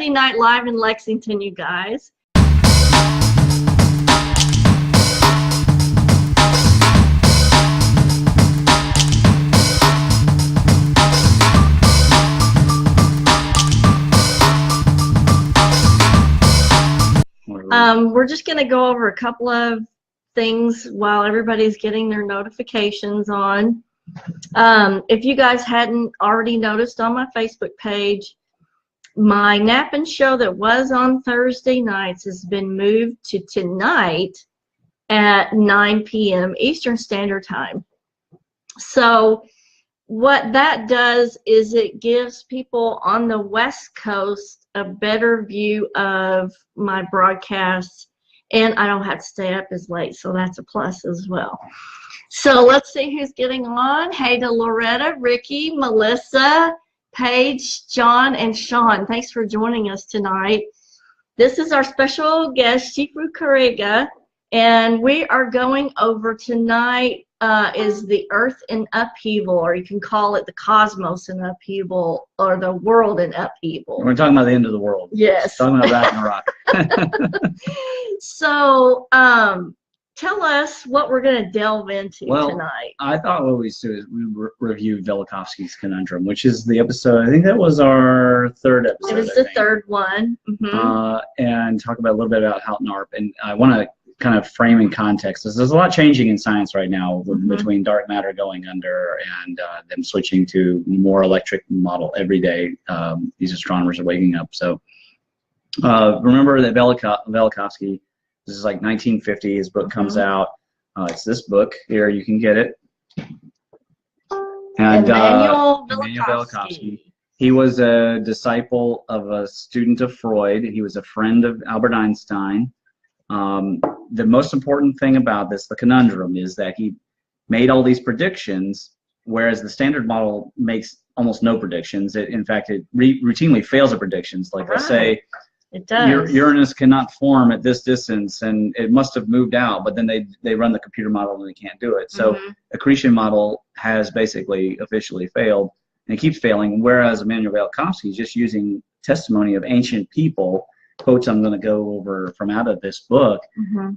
Monday Night Live in Lexington, you guys. We're just going to go over a couple of things while everybody's getting their notifications on. If you guys hadn't already noticed on my Facebook page, my napping show that was on Thursday nights has been moved to tonight at 9 p.m. Eastern Standard Time. So what that does is it gives people on the West Coast a better view of my broadcasts, and I don't have to stay up as late, so that's a plus as well. So let's see who's getting on. Hey to Loretta, Ricky, Melissa, Paige, John, and Sean. Thanks for joining us tonight. This is our special guest, Shifu Careaga, and we are going over tonight is the Earth in Upheaval, or you can call it the cosmos in upheaval, or the world in upheaval. We're talking about the end of the world. Yes. We're talking about Ragnarok. So, tell us what we're going to delve into tonight. I thought what we'd do is we review Velikovsky's Conundrum, which is the episode, I think that was our third episode. It was the third one. And talk about a little bit about Houghton Arp. And I want to kind of frame in context. There's a lot changing in science right now between dark matter going under and them switching to more electric model every day. These astronomers are waking up. So remember that Velikovsky, this is like 1950, his book comes out. It's this book here, you can get it. And Immanuel Velikovsky. He was a disciple of a student of Freud. He was a friend of Albert Einstein. The most important thing about this, the conundrum, is that he made all these predictions, whereas the standard model makes almost no predictions. In fact, it routinely fails at predictions. Like they'll say, it does. Uranus cannot form at this distance, and it must have moved out, but then they run the computer model and they can't do it. So accretion model has basically officially failed, and it keeps failing, whereas Immanuel Velikovsky is just using testimony of ancient people, quotes I'm going to go over from out of this book.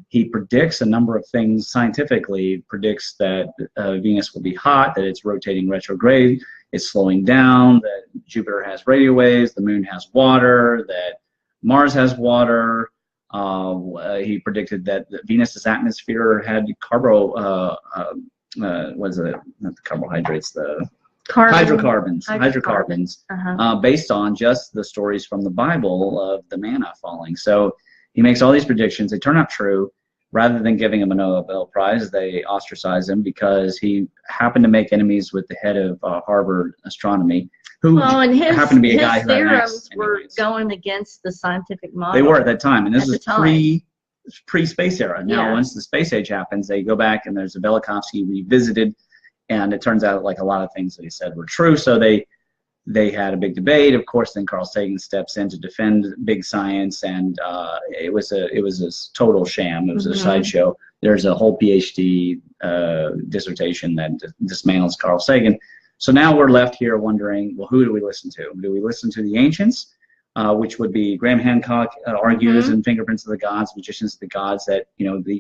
He predicts a number of things scientifically, predicts that Venus will be hot, that it's rotating retrograde, it's slowing down, that Jupiter has radio waves, the moon has water, that Mars has water. He predicted that Venus's atmosphere had hydrocarbons, based on just the stories from the Bible of the manna falling. So he makes all these predictions. They turn out true. Rather than giving him a Nobel Prize, they ostracize him because he happened to make enemies with the head of Harvard astronomy, who happened to be a guy who had theorems were going against the scientific model. They were at that time, and this is pre-space era. Now, once the space age happens, they go back and there's a Velikovsky revisited. And it turns out like a lot of things that he said were true. So they had a big debate. Of course, then Carl Sagan steps in to defend big science, and it was a total sham. It was a sideshow. There's a whole PhD dissertation that dismantles Carl Sagan. So now we're left here wondering, well, who do we listen to? Do we listen to the ancients, which would be Graham Hancock argues in Fingerprints of the Gods, Magicians of the Gods, that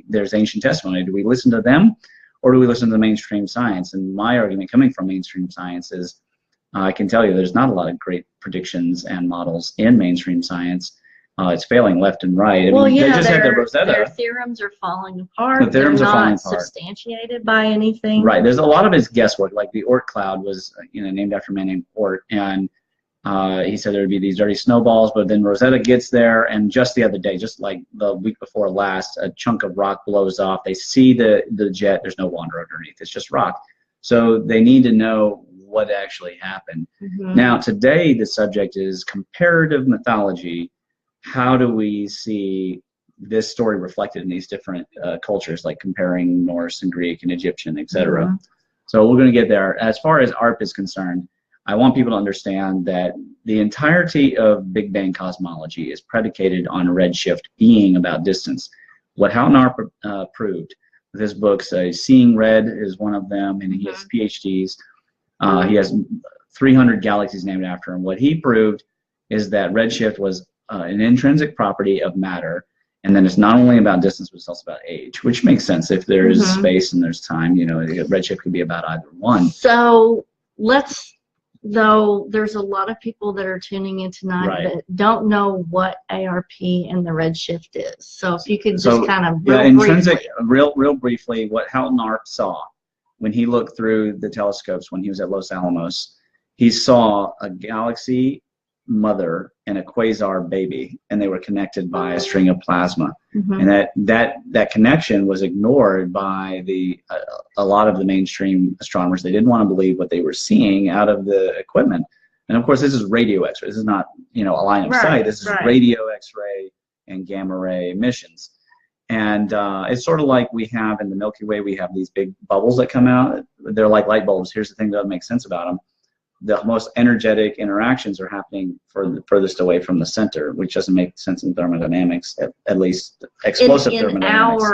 there's ancient testimony. Do we listen to them? Or do we listen to the mainstream science? And my argument coming from mainstream science is, I can tell you there's not a lot of great predictions and models in mainstream science. It's failing left and right. Well, they just had the Rosetta. Their theorems are falling apart. The theorems are falling apart. Substantiated by anything. Right. There's a lot of his guesswork. Like the Oort cloud was, named after a man named Oort, and he said there would be these dirty snowballs, but then Rosetta gets there, and just the other day, just like the week before last, a chunk of rock blows off. They see the jet. There's no water underneath. It's just rock. So they need to know what actually happened. Now, today, the subject is comparative mythology. How do we see this story reflected in these different cultures, like comparing Norse and Greek and Egyptian, etc.? So we're going to get there. As far as ARP is concerned, I want people to understand that the entirety of Big Bang cosmology is predicated on redshift being about distance. What Houghton Arp proved with his books, Seeing Red is one of them, and he has PhDs. He has 300 galaxies named after him. What he proved is that redshift was an intrinsic property of matter. And then it's not only about distance, but it's also about age, which makes sense. If there's space and there's time, you know, redshift could be about either one. So though there's a lot of people that are tuning in tonight that don't know what ARP and the redshift is. So if you could just kind of real briefly, what Houghton Arp saw when he looked through the telescopes when he was at Los Alamos, he saw a galaxy mother and a quasar baby, and they were connected by a string of plasma. And that connection was ignored by a lot of the mainstream astronomers. They didn't want to believe what they were seeing out of the equipment. And of course, this is radio X-ray. This is not, you know, a line of sight. This is radio X-ray and gamma ray emissions. And it's sort of like we have in the Milky Way, we have these big bubbles that come out. They're like light bulbs. Here's the thing that doesn't make sense about them. The most energetic interactions are happening furthest away from the center, which doesn't make sense in thermodynamics, at least explosive thermodynamics.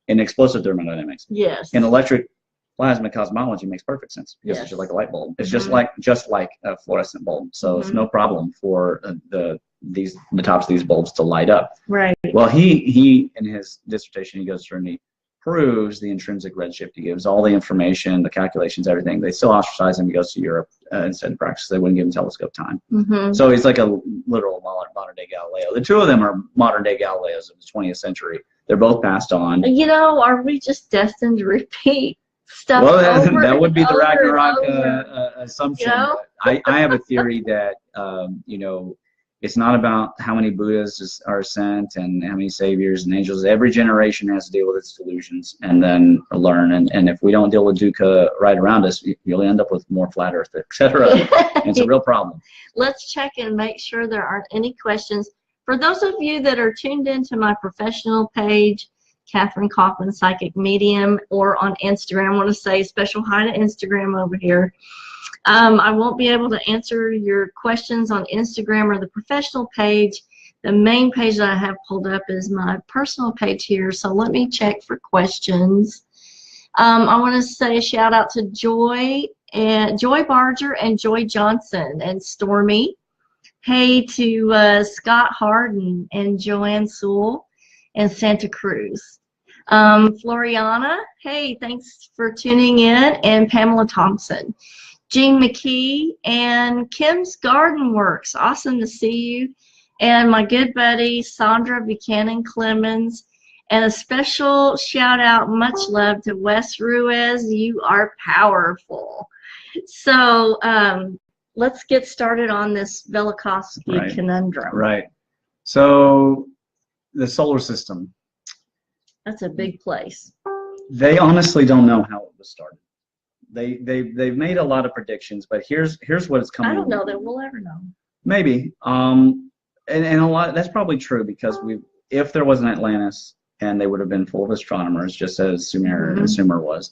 In explosive thermodynamics. Yes. In electric plasma cosmology, makes perfect sense because it's just like a light bulb. It's just like a fluorescent bulb. So it's no problem for the tops of these bulbs to light up. Right. Well, he in his dissertation, he goes through and he proves the intrinsic redshift. He gives all the information, the calculations, everything. They still ostracize him. He goes to Europe instead of practice. They wouldn't give him telescope time. So he's like a literal modern day Galileo. The two of them are modern day Galileos of the 20th century. They're both passed on. You know, are we just destined to repeat stuff? Well, that would be the Ragnarok assumption. You know? I have a theory that, you know, it's not about how many Buddhas are sent and how many saviors and angels. Every generation has to deal with its delusions and then learn. And if we don't deal with dukkha right around us, you'll end up with more flat earth, etc. It's a real problem. Let's check and make sure there aren't any questions. For those of you that are tuned into my professional page, Kathryn Kauffman, Psychic Medium, or on Instagram, I want to say special hi to Instagram over here. I won't be able to answer your questions on Instagram or the professional page. The main page that I have pulled up is my personal page here, so let me check for questions. I want to say a shout out to Joy Barger and Joy Johnson and Stormy. Hey to Scott Harden and Joanne Sewell and Santa Cruz. Floriana, hey, thanks for tuning in, and Pamela Thompson. Jean McKee and Kim's Garden Works. Awesome to see you. And my good buddy, Sandra Buchanan Clemens. And a special shout out, much love to Wes Ruiz. You are powerful. So let's get started on this Velikovsky conundrum. Right. So the solar system. That's a big place. They honestly don't know how it was started. They've made a lot of predictions, but here's what it's coming. I don't know that we'll ever know. Maybe. And a lot, that's probably true, because if there was an Atlantis and they would have been full of astronomers, just as Sumer was,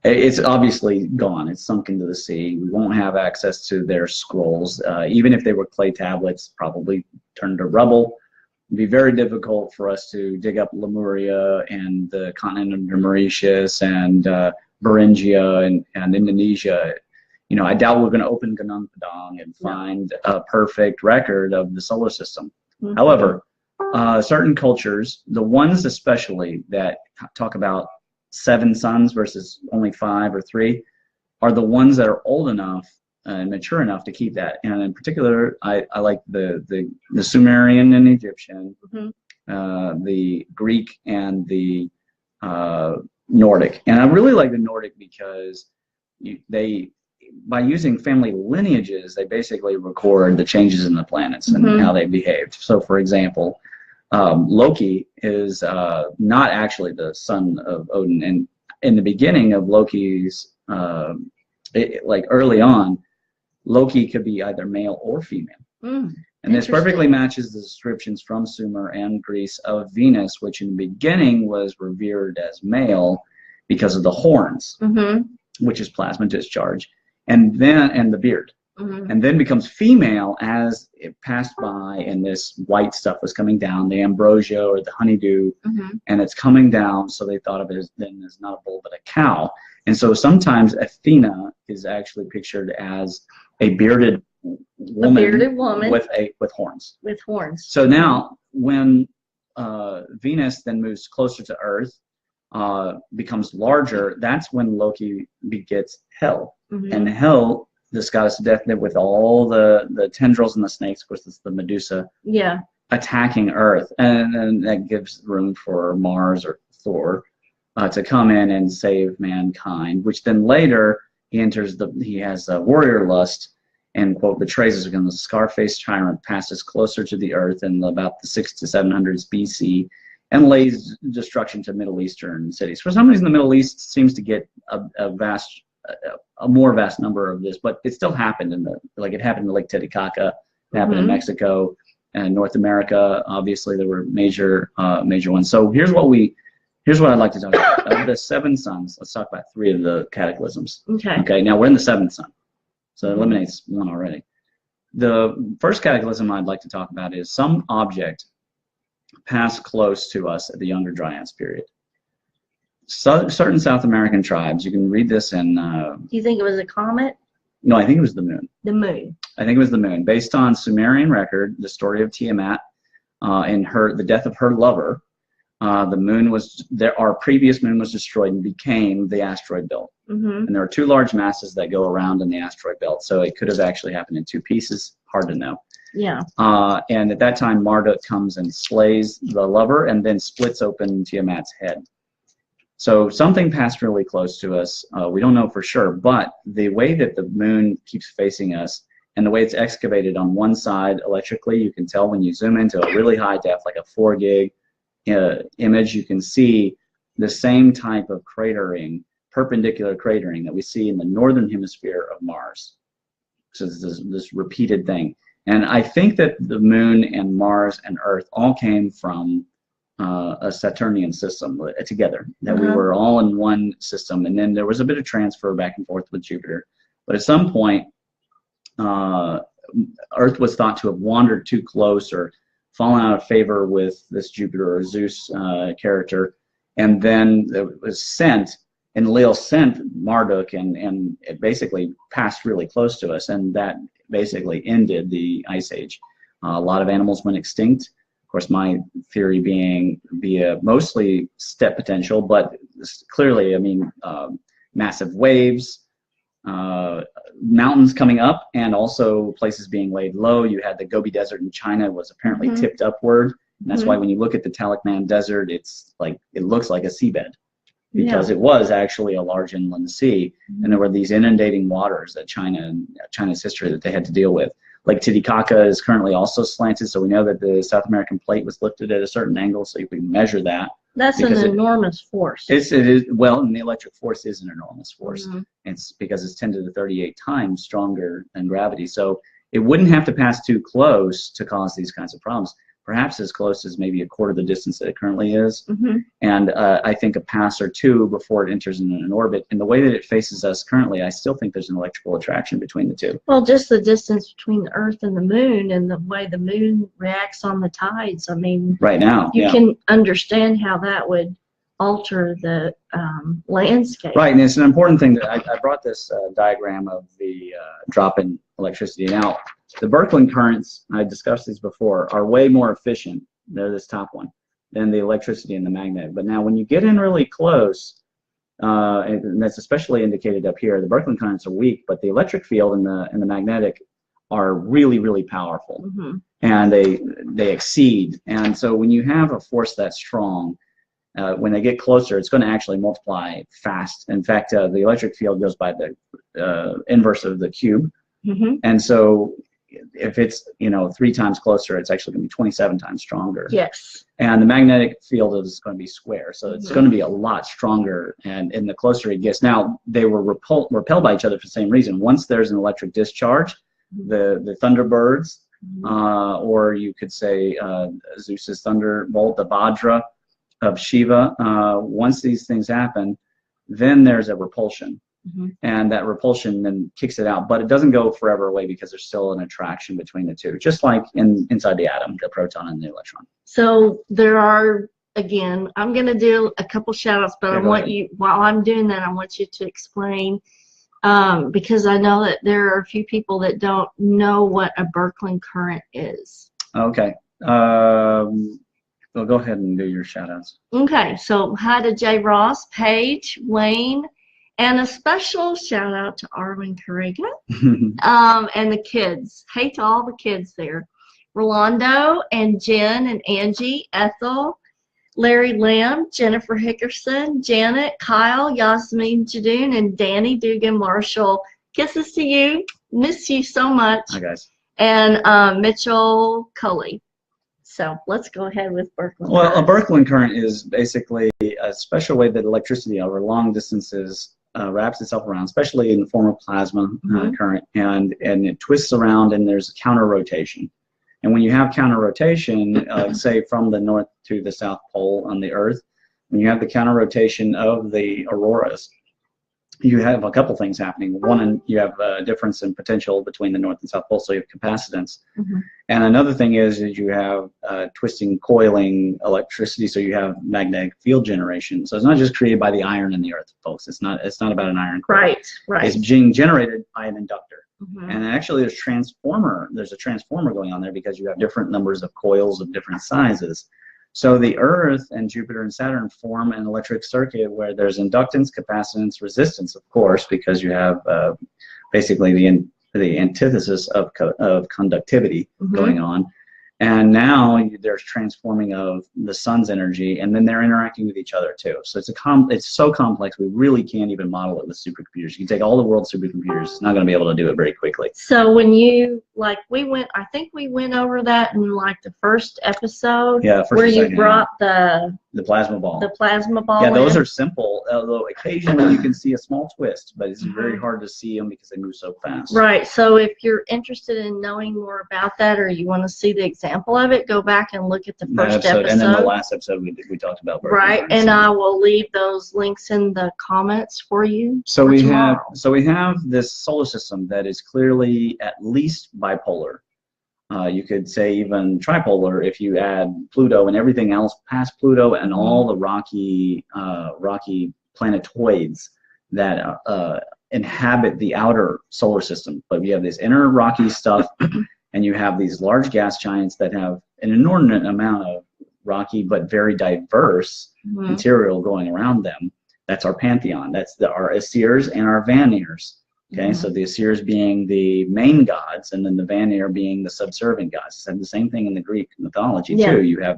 it's obviously gone. It's sunk into the sea. We won't have access to their scrolls. Even if they were clay tablets, probably turned to rubble. It'd be very difficult for us to dig up Lemuria and the continent of Mauritius and Beringia and Indonesia. You know, I doubt we're going to open Gunung Padang and find a perfect record of the solar system. However, certain cultures, the ones especially that talk about 7 suns versus only 5 or 3, are the ones that are old enough and mature enough to keep that. And in particular, I like the Sumerian and Egyptian, the Greek and the Nordic. And I really like the Nordic because by using family lineages, they basically record the changes in the planets and how they behaved. So for example, Loki is not actually the son of Odin. And in the beginning of Loki's, like early on, Loki could be either male or female. And this perfectly matches the descriptions from Sumer and Greece of Venus, which in the beginning was revered as male because of the horns, which is plasma discharge, and the beard. And then becomes female as it passed by and this white stuff was coming down, the ambrosia or the honeydew, and it's coming down, so they thought of it as not a bull but a cow. And so sometimes Athena is actually pictured as a bearded woman, a bearded woman with horns. With horns. So now, when Venus then moves closer to Earth, becomes larger, that's when Loki begets Hel. And Hel, this goddess of death, with all the tendrils and the snakes, of course, it's the Medusa, attacking Earth, and that gives room for Mars or Thor to come in and save mankind. Which then later he has a warrior lust, and quote betrays us again. The scar-faced tyrant passes closer to the Earth in about the 600s to 700s BC, and lays destruction to Middle Eastern cities. For some reason, the Middle East seems to get a more vast number of this, but it still happened it happened in Lake Titicaca, it happened in Mexico, and North America. Obviously, there were major ones. So here's what I'd like to talk about. Of the 7 suns, let's talk about 3 of the cataclysms. Okay. Now we're in the 7th sun, so it eliminates one already. The first cataclysm I'd like to talk about is some object passed close to us at the Younger Dryas period. Certain South American tribes, you can read this in... Do you think it was a comet? No, I think it was the moon. The moon. I think it was the moon. Based on Sumerian record, the story of Tiamat and the death of her lover, the moon our previous moon was destroyed and became the asteroid belt. And there are 2 large masses that go around in the asteroid belt, so it could have actually happened in 2 pieces. Hard to know. Yeah. And at that time, Marduk comes and slays the lover and then splits open Tiamat's head. So something passed really close to us. We don't know for sure, but the way that the moon keeps facing us and the way it's excavated on one side electrically, you can tell when you zoom into a really high depth, like a 4 gig image, you can see the same type of cratering, perpendicular cratering that we see in the northern hemisphere of Mars. So it's this repeated thing. And I think that the moon and Mars and Earth all came from a Saturnian system together, that we were all in one system, and then there was a bit of transfer back and forth with Jupiter. But at some point, Earth was thought to have wandered too close or fallen out of favor with this Jupiter or Zeus character, and then it was sent, and Lil sent Marduk, and it basically passed really close to us, and that basically ended the Ice Age. A lot of animals went extinct. Of course, my theory being via mostly step potential, but clearly, I mean, massive waves, mountains coming up, and also places being laid low. You had the Gobi Desert in China was apparently tipped upward. And that's why when you look at the Talikman Desert, it's like it looks like a seabed, because it was actually a large inland sea, and there were these inundating waters that China's history that they had to deal with. Lake Titicaca is currently also slanted, so we know that the South American plate was lifted at a certain angle, so you can measure that. That's an enormous force. It is, well, and the electric force is an enormous force. It's because it's 10 to the 38 times stronger than gravity. So it wouldn't have to pass too close to cause these kinds of problems. Perhaps as close as maybe a quarter of the distance that it currently is. And I think a pass or 2 before it enters in an orbit. And the way that it faces us currently, I still think there's an electrical attraction between the 2. Well, just the distance between the Earth and the moon, and the way the moon reacts on the tides. I mean, right now, you can understand how that would alter the landscape. Right, and it's an important thing that I brought this diagram of the drop in electricity. Now, the Birkeland currents, I discussed these before, are way more efficient, they're this top one, than the electricity in the magnet. But now when you get in really close, and that's especially indicated up here, the Birkeland currents are weak, but the electric field and the magnetic are really, really powerful. And they exceed. And so when you have a force that strong, when they get closer, it's going to actually multiply fast. In fact, the electric field goes by the inverse of the cube. And so if it's 3 times closer, it's actually going to be 27 times stronger. Yes. And the magnetic field is going to be square, so it's going to be a lot stronger. And the closer it gets, now they were repelled by each other for the same reason. Once there's an electric discharge, the Thunderbirds, or you could say Zeus's thunderbolt, the Vajra of Shiva. Once these things happen, then there's a repulsion. And that repulsion then kicks it out, but it doesn't go forever away because there's still an attraction between the 2, just like inside the atom, the proton and the electron. So there are, again, I'm going to do a couple shout outs, but I want you, while I'm doing that, I want you to explain because I know that there are a few people that don't know what a Birkeland current is. Okay. Well, go ahead and do your shout outs. Okay, so hi to Jay Ross, Paige, Wayne, and a special shout out to Arvin Careaga and the kids. Hey to all the kids there. Rolando and Jen and Angie, Ethel, Larry Lamb, Jennifer Hickerson, Janet, Kyle, Yasmin Jadoon, and Danny Dugan Marshall. Kisses to you. Miss you so much. Hi, guys. And Mitchell Cully. So let's go ahead with Birkeland. Well, a Birkeland current is basically a special way that electricity over long distances wraps itself around, especially in the form of plasma current, and it twists around, and there's a counter rotation. And when you have counter rotation, say from the north to the south pole on the Earth, when you have the counter rotation of the auroras, you have a couple things happening. One, you have a difference in potential between the north and south pole, so you have capacitance. And another thing is you have twisting, coiling electricity, so you have magnetic field generation. So it's not just created by the iron in the Earth, folks. It's not about an iron core. Right. It's being generated by an inductor. And actually there's a transformer going on there, because you have different numbers of coils of different sizes. So the Earth and Jupiter and Saturn form an electric circuit where there's inductance, capacitance, resistance, of course, because you have basically the antithesis of conductivity going on. And now there's transforming of the sun's energy, and then they're interacting with each other too. So it's so complex, we really can't even model it with supercomputers. You can take all the world's supercomputers, it's not going to be able to do it very quickly. So when you, I think we went over that in like the first episode. Yeah, where you brought the plasma ball. The plasma ball. Yeah, those are simple, although occasionally you can see a small twist, but it's very hard to see them because they move so fast. Right. So if you're interested in knowing more about that, or you want to see the example of it, go back and look at the first episode. And then the last episode we talked about. Right, and I will leave those links in the comments for you. So we have this solar system that is clearly at least bipolar. You could say even tripolar if you add Pluto and everything else past Pluto and all the rocky planetoids that inhabit the outer solar system. But you have this inner rocky stuff, and you have these large gas giants that have an inordinate amount of rocky but very diverse material going around them. That's our pantheon. That's our Asirs and our Vannirs. Okay, so the Asirs being the main gods, and then the Vanir being the subservient gods. It's the same thing in the Greek mythology too. You have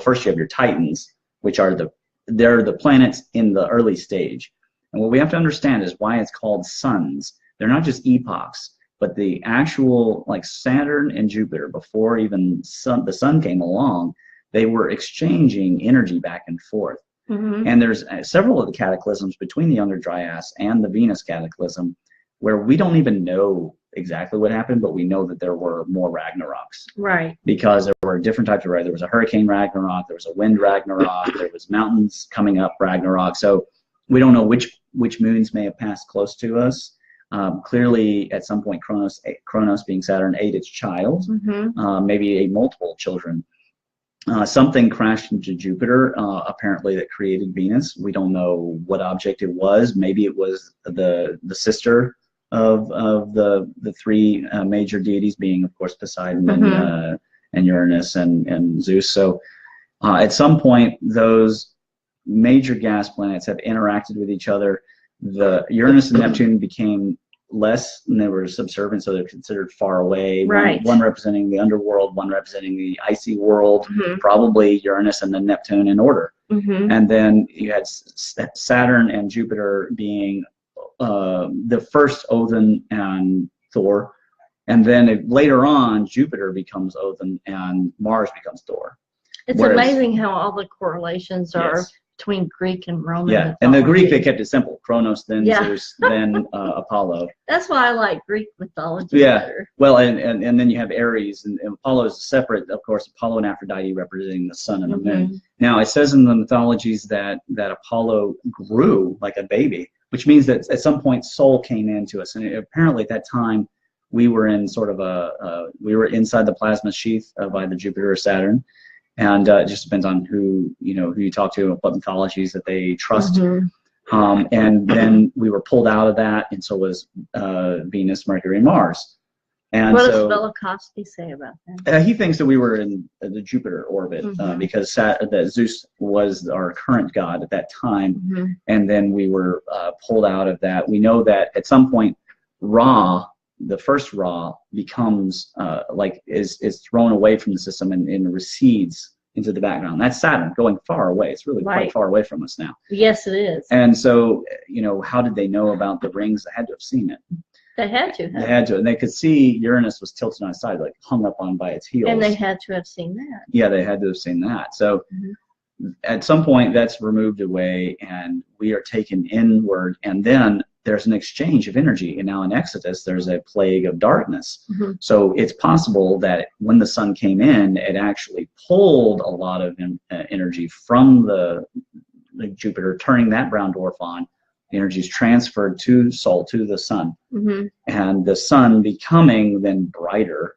first you have your Titans, which are they're the planets in the early stage. And what we have to understand is why it's called suns. They're not just epochs, but the actual, like Saturn and Jupiter, before even the sun came along, they were exchanging energy back and forth. And there's several of the cataclysms between the Younger Dryas and the Venus cataclysm where we don't even know exactly what happened, but we know that there were more Ragnaroks. Right. Because there were different types of There was a hurricane Ragnarok, there was a wind Ragnarok, there was mountains coming up Ragnarok. So we don't know which moons may have passed close to us. Clearly, at some point, Kronos being Saturn, ate its child, maybe ate multiple children. Something crashed into Jupiter, apparently, that created Venus. We don't know what object it was. Maybe it was the sister of the three major deities, being, of course, Poseidon and Uranus and Zeus. So at some point, those major gas planets have interacted with each other. The Uranus and Neptune became less, and they were subservient, so they're considered far away. Right. One representing the underworld, one representing the icy world, probably Uranus and then Neptune in order. And then you had Saturn and Jupiter being the first Odin and Thor, and then later on Jupiter becomes Odin and Mars becomes Thor. It's amazing how all the correlations are between Greek and Roman mythology. And the Greek, they kept it simple. Kronos, then Zeus, then Apollo. That's why I like Greek mythology better. Well, and then you have Ares, and Apollo is separate, of course, Apollo and Aphrodite representing the sun and the moon. Now, it says in the mythologies that Apollo grew like a baby, which means that at some point soul came into us. And apparently at that time, we were in sort of we were inside the plasma sheath of either Jupiter or Saturn. And it just depends on who you talk to, what mythologies that they trust. And then we were pulled out of that, and so was Venus, Mercury, and Mars. And what so, does Velikovsky say about that? he thinks that we were in the Jupiter orbit because that Zeus was our current god at that time, and then we were pulled out of that. We know that at some point, Ra, the first Ra, becomes is thrown away from the system and recedes into the background. That's Saturn going far away. It's really quite far away from us now. Yes, it is. And so, how did they know about the rings? They had to have seen it. They had to. They had to, and they could see Uranus was tilted on its side, like hung up on by its heels. And they had to have seen that. Yeah, they had to have seen that. So at some point, that's removed away, and we are taken inward, and then there's an exchange of energy. And now in Exodus, there's a plague of darkness. So it's possible that when the sun came in, it actually pulled a lot of energy from the Jupiter, turning that brown dwarf on. The energy is transferred to the sun, and the sun becoming then brighter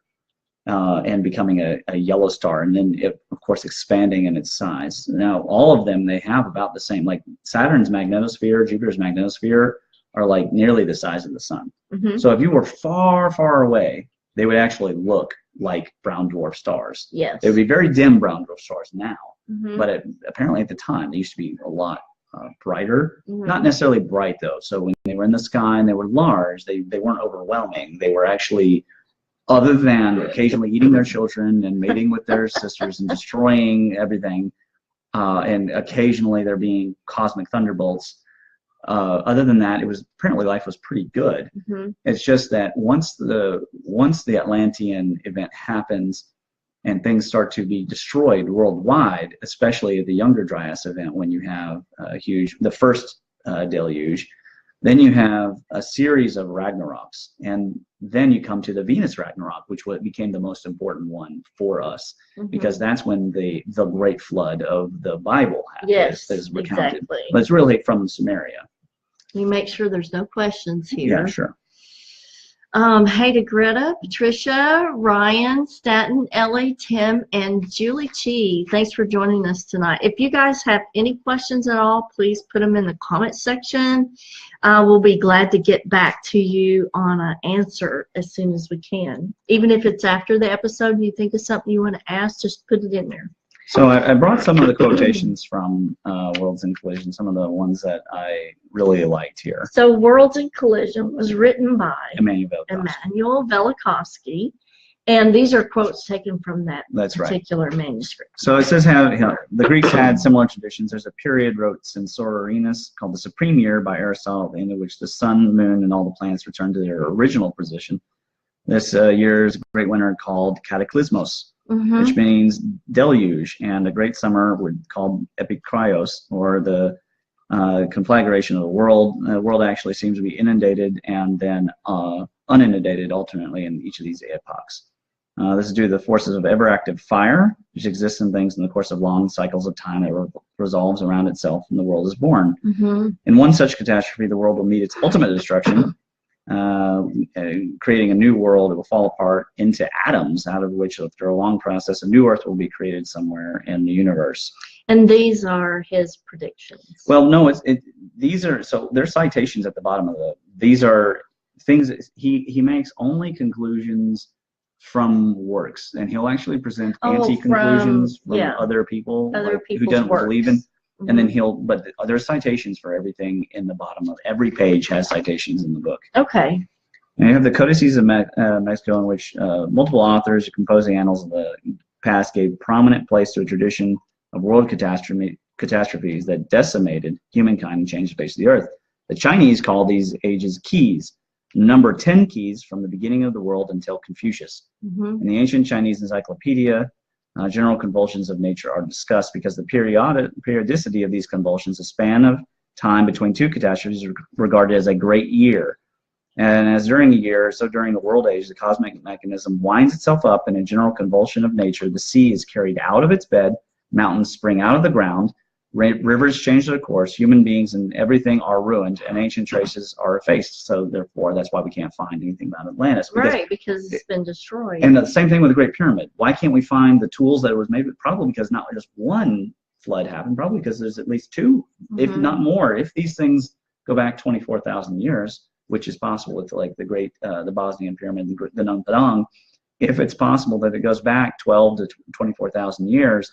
and becoming a yellow star, and then of course expanding in its size. Now all of them, they have about the same, like Saturn's magnetosphere, Jupiter's magnetosphere are like nearly the size of the sun. So if you were far, far away, they would actually look like brown dwarf stars. Yes. They would be very dim brown dwarf stars now, but apparently at the time they used to be a lot brighter, not necessarily bright though. So when they were in the sky and they were large, they weren't overwhelming. They were actually, other than occasionally eating their children and mating with their sisters and destroying everything, and occasionally there being cosmic thunderbolts. Other than that, apparently life was pretty good. It's just that once the Atlantean event happens, and things start to be destroyed worldwide, especially at the Younger Dryas event, when you have the first deluge, then you have a series of Ragnaroks, and then you come to the Venus Ragnarok, which became the most important one for us, because that's when the great flood of the Bible is recounted. Exactly. But it's really from Sumeria. You make sure there's no questions here. Yeah, sure. Hey to Greta, Patricia, Ryan, Staten, Ellie, Tim, and Julie Chi. Thanks for joining us tonight. If you guys have any questions at all, please put them in the comment section. We'll be glad to get back to you on an answer as soon as we can. Even if it's after the episode and you think of something you want to ask, just put it in there. So I brought some of the quotations from Worlds in Collision, some of the ones that I really liked here. So Worlds in Collision was written by Emmanuel Velikovsky, and these are quotes taken from that particular manuscript. So it says how the Greeks had similar traditions. There's a period, wrote Censorinus, called the Supreme Year by Aristotle, at the end of which the sun, moon, and all the planets return to their original position. This year's great winter called Cataclysmos, which means deluge, and the great summer called Epikrios, or the conflagration of the world. The world actually seems to be inundated and then uninundated alternately in each of these epochs. This is due to the forces of ever-active fire, which exists in things in the course of long cycles of time that resolves around itself, and the world is born. In one such catastrophe, the world will meet its ultimate destruction, creating a new world that will fall apart into atoms, out of which, after a long process, a new Earth will be created somewhere in the universe. And these are his predictions. Well, no, these are, so there's citations at the bottom of these are things that he makes only conclusions from works, and he'll actually present anti-conclusions from other people who don't believe in. And then but there's citations for everything in the bottom of every page has citations in the book. Okay. And you have the Codices of Mexico, in which multiple authors composing annals of the past gave prominent place to a tradition of world catastrophes that decimated humankind and changed the face of the earth. The Chinese call these ages keys, number 10 keys from the beginning of the world until Confucius. In the ancient Chinese encyclopedia, general convulsions of nature are discussed because the periodicity of these convulsions, a span of time between two catastrophes, is regarded as a great year. And as during a year, so during the world age, the cosmic mechanism winds itself up in a general convulsion of nature. The sea is carried out of its bed, mountains spring out of the ground, rivers change their course, human beings and everything are ruined, and ancient traces are effaced. So therefore, that's why we can't find anything about Atlantis. Because it's been destroyed. And the same thing with the Great Pyramid. Why can't we find the tools that it was made with? Probably because not just one flood happened, probably because there's at least two, if not more. If these things go back 24,000 years, which is possible with like the great, the Bosnian pyramid, the Nung Padang, if it's possible that it goes back 12 to 24,000 years,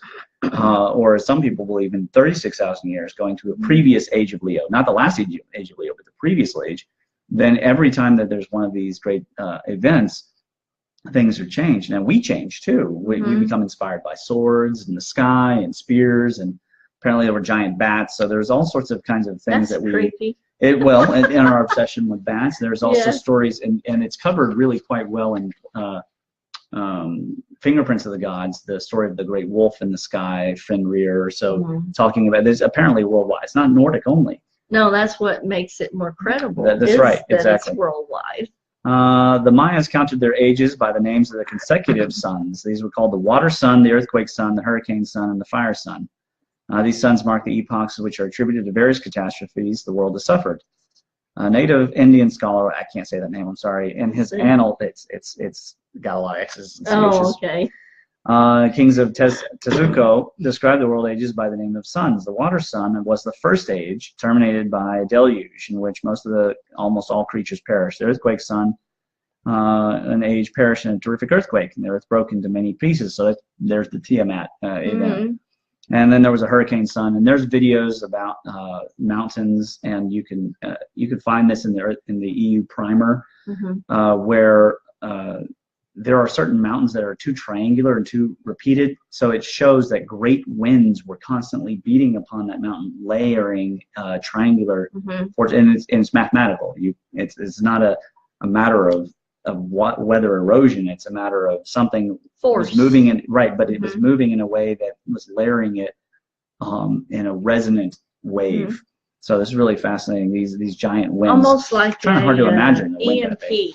or as some people believe in 36,000 years, going to a previous age of Leo, not the last age of Leo, but the previous age, then every time that there's one of these great events, things are changed. Now we change too. We become inspired by swords in the sky and spears, and apparently there were giant bats. So there's all sorts of kinds of things that we. Creepy. Well, in our obsession with bats, there's also stories, and it's covered really quite well in Fingerprints of the Gods, the story of the great wolf in the sky, Fenrir. So talking about this apparently worldwide. It's not Nordic only. No, that's what makes it more credible. That's right, exactly. It's worldwide. The Mayas counted their ages by the names of the consecutive suns. These were called the water sun, the earthquake sun, the hurricane sun, and the fire sun. These suns mark the epochs which are attributed to various catastrophes the world has suffered. A native Indian scholar, I can't say that name, I'm sorry, in his annal, it's got a lot of X's and C's. Oh, okay. Kings of Tezuko described the world ages by the name of suns. The water sun was the first age, terminated by a deluge in which almost all creatures perished. The earthquake sun, an age perished in a terrific earthquake, and the earth broke into many pieces. So there's the Tiamat event. And then there was a hurricane sun, and there's videos about mountains, and you can find this in the EU primer, where there are certain mountains that are too triangular and too repeated, so it shows that great winds were constantly beating upon that mountain, layering triangular force, and it's mathematical. It's not a matter of what weather erosion. It's a matter of something was moving in but it was moving in a way that was layering it in a resonant wave. So this is really fascinating. These giant winds, almost like kind of hard to imagine. EMP.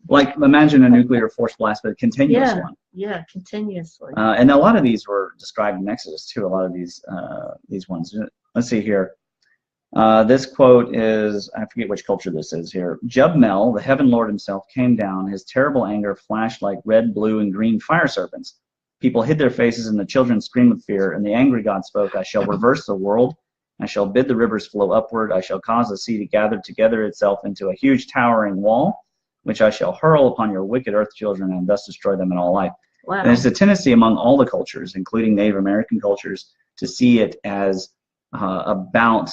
Like imagine a nuclear force blast, but a continuous one. Yeah, continuously. And a lot of these were described in Exodus too. A lot of these ones. Let's see here. This quote is, I forget which culture this is here. Jubmel, the heaven lord himself, came down. His terrible anger flashed like red, blue, and green fire serpents. People hid their faces, and the children screamed with fear. And the angry God spoke, I shall reverse the world. I shall bid the rivers flow upward. I shall cause the sea to gather together itself into a huge towering wall, which I shall hurl upon your wicked earth children and thus destroy them in all life. Wow. And there's a tendency among all the cultures, including Native American cultures, to see it as about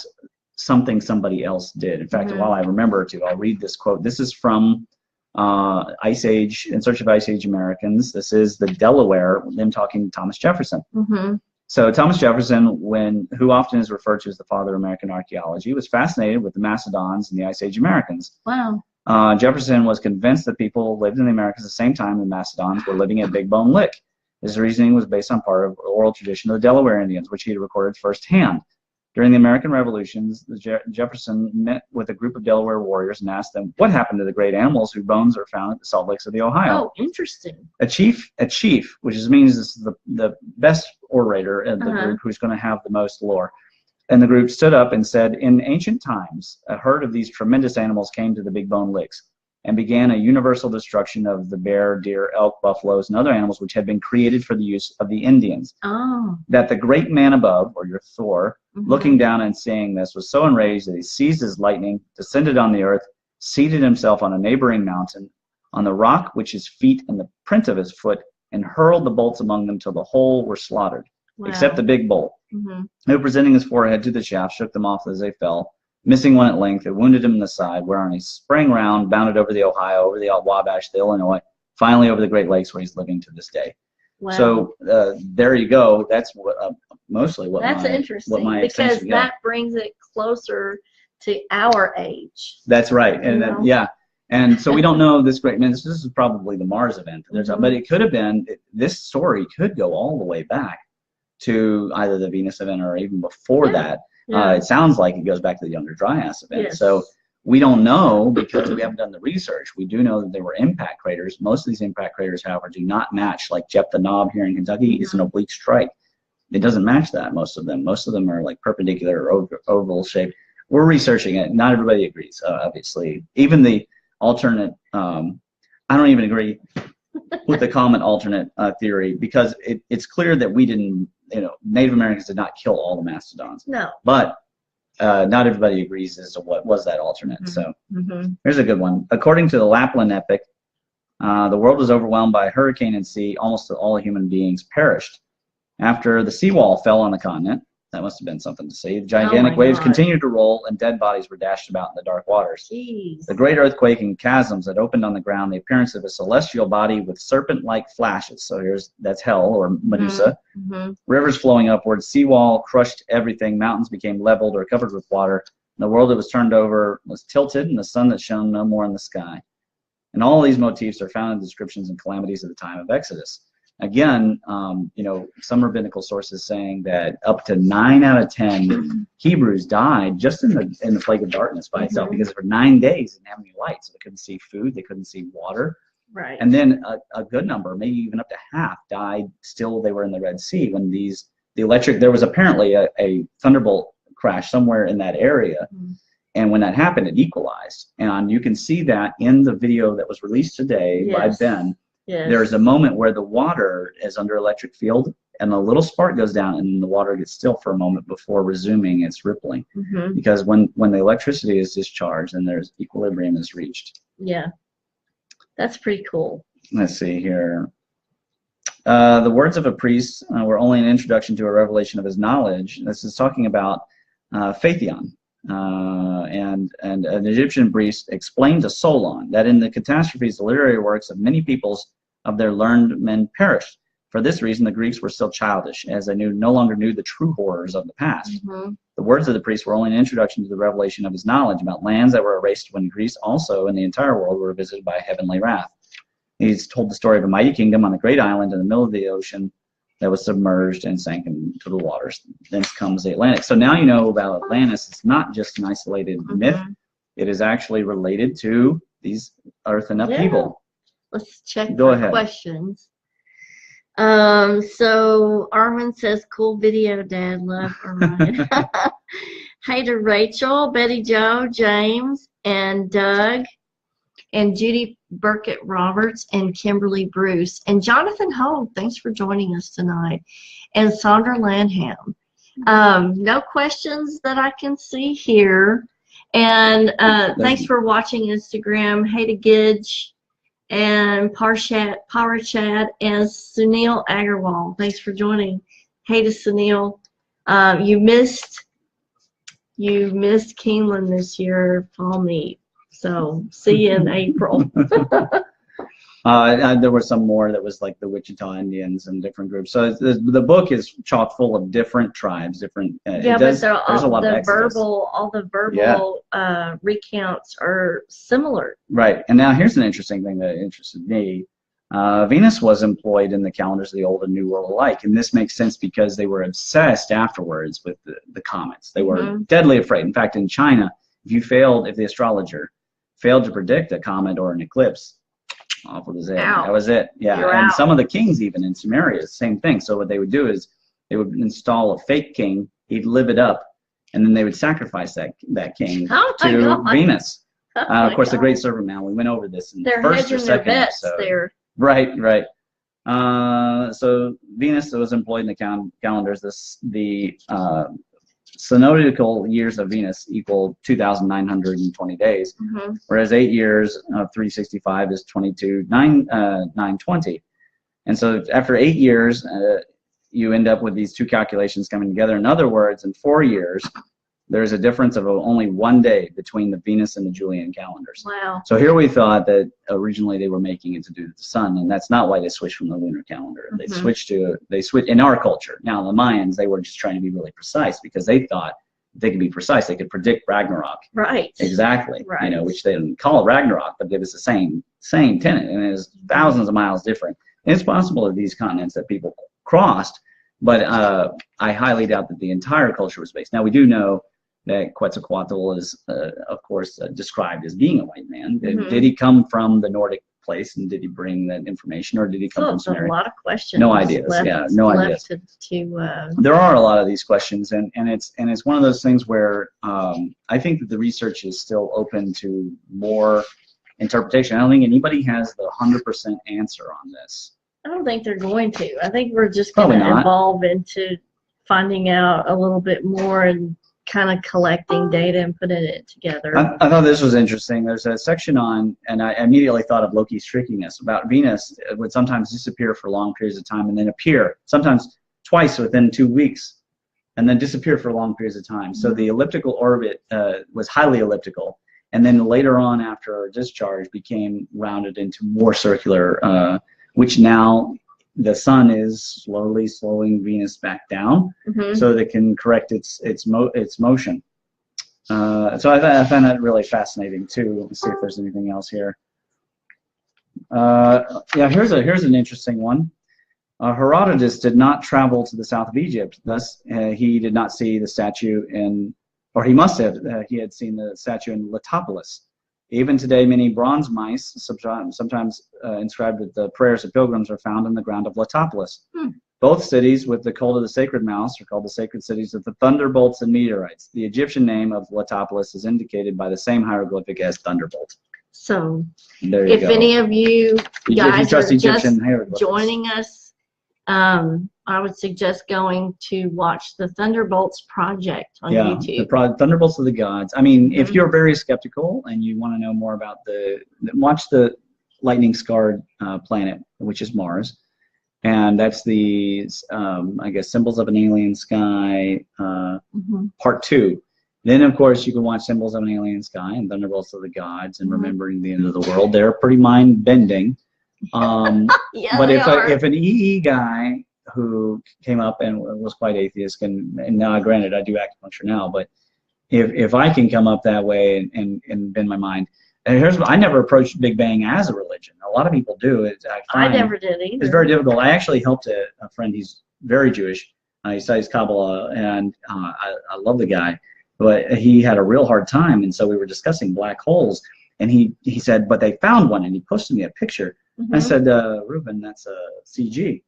something somebody else did. In fact, while I remember to, I'll read this quote. This is from Ice Age, In Search of Ice Age Americans. This is the Delaware, them talking to Thomas Jefferson. So Thomas Jefferson, who often is referred to as the father of American archaeology, was fascinated with the Macedons and the Ice Age Americans. Wow. Jefferson was convinced that people lived in the Americas at the same time the Macedons were living at Big Bone Lick. His reasoning was based on part of the oral tradition of the Delaware Indians, which he had recorded firsthand. During the American Revolutions, Jefferson met with a group of Delaware warriors and asked them what happened to the great animals whose bones are found at the Salt Lakes of the Ohio. Oh, interesting. A chief, which means this is the best orator of the group who's going to have the most lore. And the group stood up and said, in ancient times, a herd of these tremendous animals came to the Big Bone Licks and began a universal destruction of the bear, deer, elk, buffaloes, and other animals which had been created for the use of the Indians. Oh. That the great man above, or your Thor, looking down and seeing this, was so enraged that he seized his lightning, descended on the earth, seated himself on a neighboring mountain, on the rock which his feet and the print of his foot, and hurled the bolts among them till the whole were slaughtered, except the big bolt, who, presenting his forehead to the shaft, shook them off as they fell. Missing one at length, it wounded him in the side, whereon he sprang round, bounded over the Ohio, over the Wabash, the Illinois, finally over the Great Lakes, where he's living to this day. Wow. So there you go. That's what mostly what that's interesting, because that brings it closer to our age. That's right, and and so we don't know this great man. This is probably the Mars event. But it could have been. This story could go all the way back to either the Venus event or even before that. It sounds like it goes back to the Younger Dryas event. Yes. So we don't know because we haven't done the research. We do know that there were impact craters. Most of these impact craters, however, do not match. Like Jephthah Knob here in Kentucky is an oblique strike. It doesn't match that, most of them. Most of them are like perpendicular or oval shaped. We're researching it. Not everybody agrees, obviously. Even the alternate, I don't even agree with the common alternate theory, because it's clear that we didn't Native Americans did not kill all the mastodons. No. But not everybody agrees as to what was that alternate. So here's a good one. According to the Lapland epic, the world was overwhelmed by a hurricane and sea. Almost all human beings perished. After the seawall fell on the continent, that must have been something to see. The gigantic waves continued to roll, and dead bodies were dashed about in the dark waters. Jeez. The great earthquake and chasms that opened on the ground, the appearance of a celestial body with serpent-like flashes. So that's hell, or Medusa. Rivers flowing upwards, seawall crushed everything. Mountains became leveled or covered with water. And the world that was turned over was tilted, and the sun that shone no more in the sky. And all these motifs are found in descriptions and calamities of the time of Exodus. Again, some rabbinical sources saying that up to 9 out of 10 Hebrews died just in the plague of darkness by itself, because for 9 days they didn't have any light, so they couldn't see food, they couldn't see water. Right. And then a good number, maybe even up to half, died still. They were in the Red Sea when there was apparently a thunderbolt crash somewhere in that area. And when that happened, it equalized. And you can see that in the video that was released today by Ben. Yes. There's a moment where the water is under electric field, and a little spark goes down, and the water gets still for a moment before resuming its rippling. Because when the electricity is discharged, and there's equilibrium is reached. Yeah, that's pretty cool. Let's see here. The words of a priest were only an introduction to a revelation of his knowledge. This is talking about Phaethon. And an Egyptian priest explained to Solon that in the catastrophes, the literary works of many peoples of their learned men perished. For this reason, the Greeks were still childish, as they no longer knew the true horrors of the past. The words of the priest were only an introduction to the revelation of his knowledge about lands that were erased when Greece also and the entire world were visited by heavenly wrath. He's told the story of a mighty kingdom on a great island in the middle of the ocean that was submerged and sank into the waters. Thence comes the Atlantic. So now you know about Atlantis. It's not just an isolated myth. It is actually related to these earth and upheaval. Let's check Go the ahead. questions. So Armin says, cool video, Dad. Love Armin. Hey to Rachel, Betty Jo, James, and Doug, and Judy Burkett Roberts, and Kimberly Bruce, and Jonathan Holt. Thanks for joining us tonight. And Sandra Lanham. No questions that I can see here. And thanks for watching Instagram. Hey to Gidge and Parachat and Sunil Agarwal. Thanks for joining. Hey to Sunil. You missed Keeneland this year, fall meet. So see you in April. There were some more that was like the Wichita Indians and different groups. So the book is chock full of different tribes, different. There's a lot of verbal. All the verbal recounts are similar. Right, and now here's an interesting thing that interested me. Venus was employed in the calendars of the Old and New World alike, and this makes sense because they were obsessed afterwards with the comets. They were deadly afraid. In fact, in China, if the astrologer failed to predict a comet or an eclipse, off with his head. That was it. Yeah. And some of the kings, even in Sumeria, same thing. So what they would do is they would install a fake king. He'd live it up, and then they would sacrifice that king to Venus. Of course, the Great Serpent Mound. We went over this in the first or second episode. There. Right. So Venus was employed in the calendars. The synodical years of Venus equal 2,920 days, whereas 8 years of 365 is 22,920. And so after 8 years, you end up with these two calculations coming together. In other words, in 4 years, there's a difference of only 1 day between the Venus and the Julian calendars. Wow. So here we thought that originally they were making it to do with the sun, and that's not why they switched from the lunar calendar. They switched in our culture. Now, the Mayans, they were just trying to be really precise because they thought if they could be precise, they could predict Ragnarok. Right. Exactly. Right. Which they didn't call it Ragnarok, but it was the same tenet, and it was thousands of miles different. And it's possible that these continents that people crossed, but I highly doubt that the entire culture was based. Now, we do know that Quetzalcoatl is, of course, described as being a white man. Did he come from the Nordic place, and did he bring that information, or did he come from Sumeria? A lot of questions. No ideas. No ideas. There are a lot of these questions, and it's one of those things where I think that the research is still open to more interpretation. I don't think anybody has the 100% answer on this. I don't think they're going to. I think we're just Probably going to not. evolve into finding out a little bit more and kind of collecting data and putting it together. I thought this was interesting. There's a section on, and I immediately thought of Loki's trickiness, about Venus would sometimes disappear for long periods of time and then appear, sometimes twice within 2 weeks, and then disappear for long periods of time. So the elliptical orbit was highly elliptical, and then later on after discharge became rounded into more circular, which now the sun is slowly slowing Venus back down, so that it can correct its motion. So I find that really fascinating too. Let's see if there's anything else here. Yeah, here's an interesting one. Herodotus did not travel to the south of Egypt, thus he did not see the statue or he must have. He had seen the statue in Letopolis. Even today, many bronze mice, sometimes inscribed with the prayers of pilgrims, are found in the ground of Letopolis. Both cities with the cult of the sacred mouse are called the sacred cities of the Thunderbolts and Meteorites. The Egyptian name of Letopolis is indicated by the same hieroglyphic as Thunderbolt. So there you if go. any of you guys are just hieroglyphics. joining us, I would suggest going to watch the Thunderbolts project on YouTube. The Thunderbolts of the Gods. I mean, if you're very skeptical and you want to know more about watch the lightning-scarred planet, which is Mars, and that's the, I guess, Symbols of an Alien Sky, Part 2. Then, of course, you can watch Symbols of an Alien Sky and Thunderbolts of the Gods and Remembering the End of the World. They're pretty mind-bending. Yeah, but if an EE guy who came up and was quite atheist, and now granted I do acupuncture now, but if I can come up that way and bend my mind, and I never approached Big Bang as a religion. A lot of people do. I never did either. It's very difficult. I actually helped a friend. He's very Jewish. He studies Kabbalah, and I love the guy, but he had a real hard time, and so we were discussing black holes, and he said, but they found one, and he posted me a picture. I said, Ruben, that's a CG.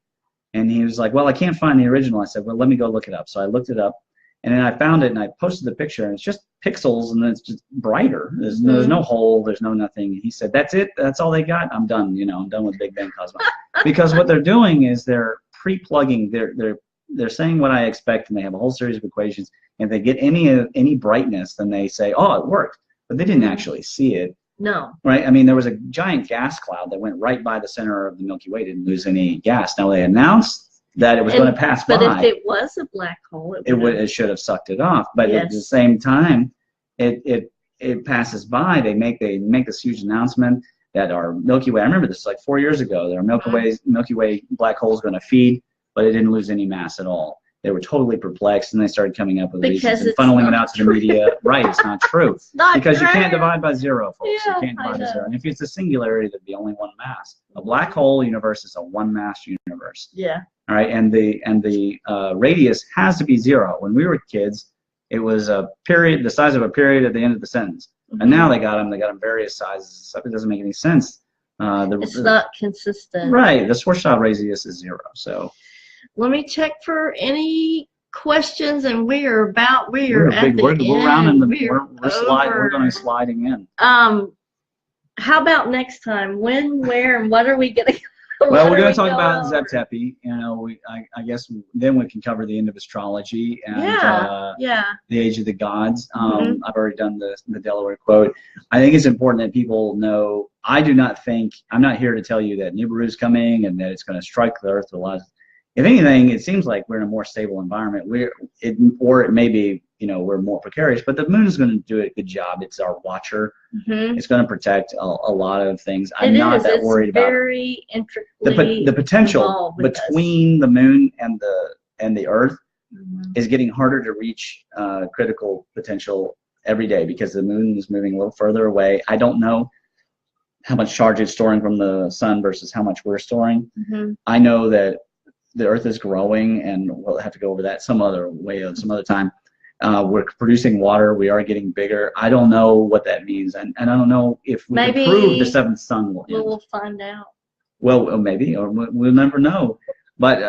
And he was like, well, I can't find the original. I said, well, let me go look it up. So I looked it up, and then I found it, and I posted the picture, and it's just pixels, and then it's just brighter. There's no hole. There's no nothing. And he said, that's it. That's all they got. I'm done. I'm done with Big Bang Cosmos. Because what they're doing is they're pre-plugging. They're saying what I expect, and they have a whole series of equations. And if they get any brightness, then they say, oh, it worked. But they didn't actually see it. No. Right? I mean, there was a giant gas cloud that went right by the center of the Milky Way, didn't lose any gas. Now, they announced that it was going to pass by. But if it was a black hole, it should have sucked it off. But at the same time, it passes by. They make this huge announcement that our Milky Way, I remember this like 4 years ago, that our Milky Way black hole is going to feed, but it didn't lose any mass at all. They were totally perplexed, and they started coming up with reasons and funneling it out to the media. Right, it's not true. It's not because true. You can't divide by zero, folks. Yeah, you can't divide by zero. And if it's a singularity, there'd be only one mass. A black hole universe is a one-mass universe. Yeah. All right, and the radius has to be zero. When we were kids, it was a period, the size of a period at the end of the sentence. And now they got them various sizes. It doesn't make any sense. It's not consistent. Right, the Schwarzschild radius is zero. So. Let me check for any questions, and we're at the end. We're going sliding in. How about next time? When, where, and what are we going to? Well, we're going to talk about Zeb Tepe. I guess then we can cover the end of astrology and the age of the gods. I've already done the Delaware quote. I think it's important that people know. I'm not here to tell you that Nibiru's coming and that it's going to strike the Earth with a lot of. If anything, it seems like we're in a more stable environment. Or it may be, we're more precarious. But the moon is going to do a good job. It's our watcher. It's going to protect a lot of things. I'm not that worried about very intricately the potential between the moon and the Earth is getting harder to reach critical potential every day because the moon is moving a little further away. I don't know how much charge it's storing from the sun versus how much we're storing. I know that the Earth is growing, and we'll have to go over that some other time. We're producing water. We are getting bigger. I don't know what that means, and I don't know if we can prove the seventh sun will end. We'll find out. Well, maybe, or we'll never know. But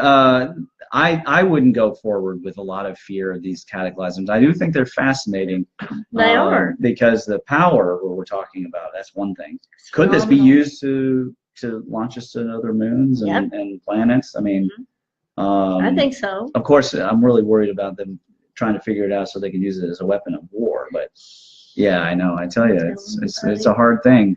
I wouldn't go forward with a lot of fear of these cataclysms. I do think they're fascinating. They are. Because the power we're talking about, that's one thing. Could this be used to to launch us to other moons and, Yep. and planets? I mean, I think so. of course, I'm really worried about them trying to figure it out so they can use it as a weapon of war. But yeah, I know. I tell you, it's a hard thing.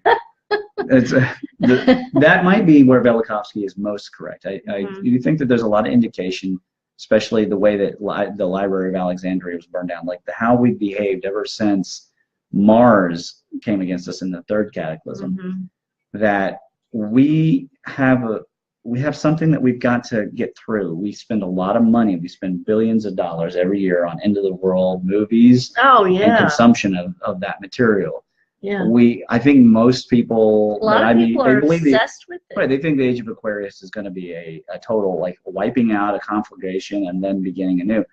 That might be where Velikovsky is most correct. I do think that there's a lot of indication, especially the way that the Library of Alexandria was burned down, like how we behaved ever since Mars came against us in the third cataclysm. That we have something that we've got to get through. We spend a lot of money. We spend billions of dollars every year on end of the world movies. Oh yeah. And consumption of that material. Yeah. I think most people A lot of people are believe obsessed with it. Right, they think the Age of Aquarius is going to be a total like wiping out, a conflagration, and then beginning anew.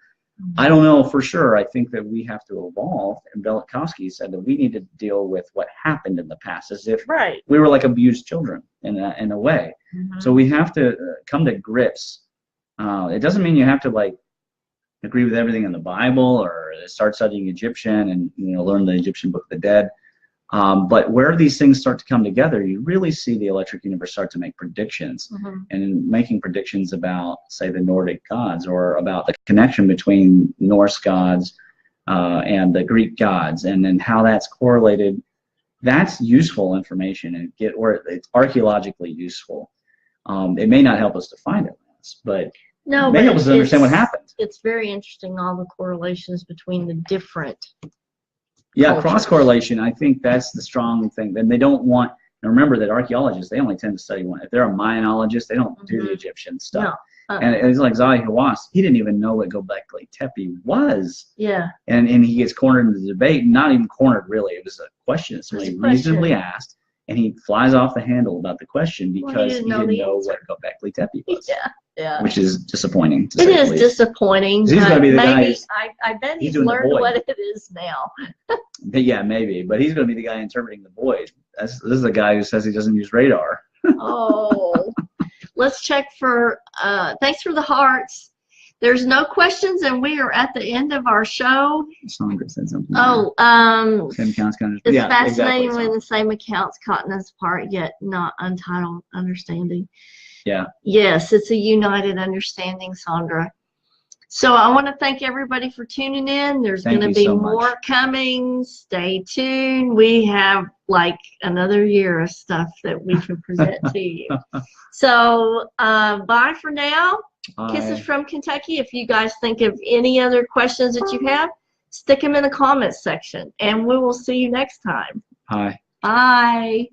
I don't know for sure. I think that we have to evolve, and Velikovsky said that we need to deal with what happened in the past, as if we were like abused children in a way. So we have to come to grips. It doesn't mean you have to like agree with everything in the Bible or start studying Egyptian and learn the Egyptian Book of the Dead. But where these things start to come together, you really see the electric universe start to make predictions, and in making predictions about, say, the Nordic gods, or about the connection between Norse gods and the Greek gods, and then how that's correlated. That's useful information, and it's archaeologically useful. It may not help us to find it, but it may help us to understand what happened. It's very interesting, all the correlations between the different. Yeah, cross-correlation, I think that's the strong thing. Then they don't want, and remember that archaeologists, they only tend to study one. If they're a Mayanologist, they don't do the Egyptian stuff. No. And it's like Zahi Hawass, he didn't even know what Göbekli Tepe was. Yeah. And he gets cornered in the debate, not even cornered really. It was a question that somebody reasonably asked, and he flies off the handle about the question because he didn't know what Göbekli Tepe was. Yeah. Yeah. Which is disappointing. It is disappointing. He's going to be the guy. I bet he's learned what it is now. Yeah, maybe. But he's going to be the guy interpreting the void. This is the guy who says he doesn't use radar. Oh. Let's check for, thanks for the hearts. There's no questions, and we are at the end of our show. Sandra said something. Oh, same accounts kind of. It's yeah, fascinating exactly. when the same accounts caught us apart, yet not untitled understanding. Yeah. Yes, it's a united understanding, Sandra. So I want to thank everybody for tuning in. There's going to be more coming. Stay tuned. We have like another year of stuff that we can present to you. So bye for now. Bye. Kisses from Kentucky. If you guys think of any other questions that you have, stick them in the comments section, and we will see you next time. Bye. Bye.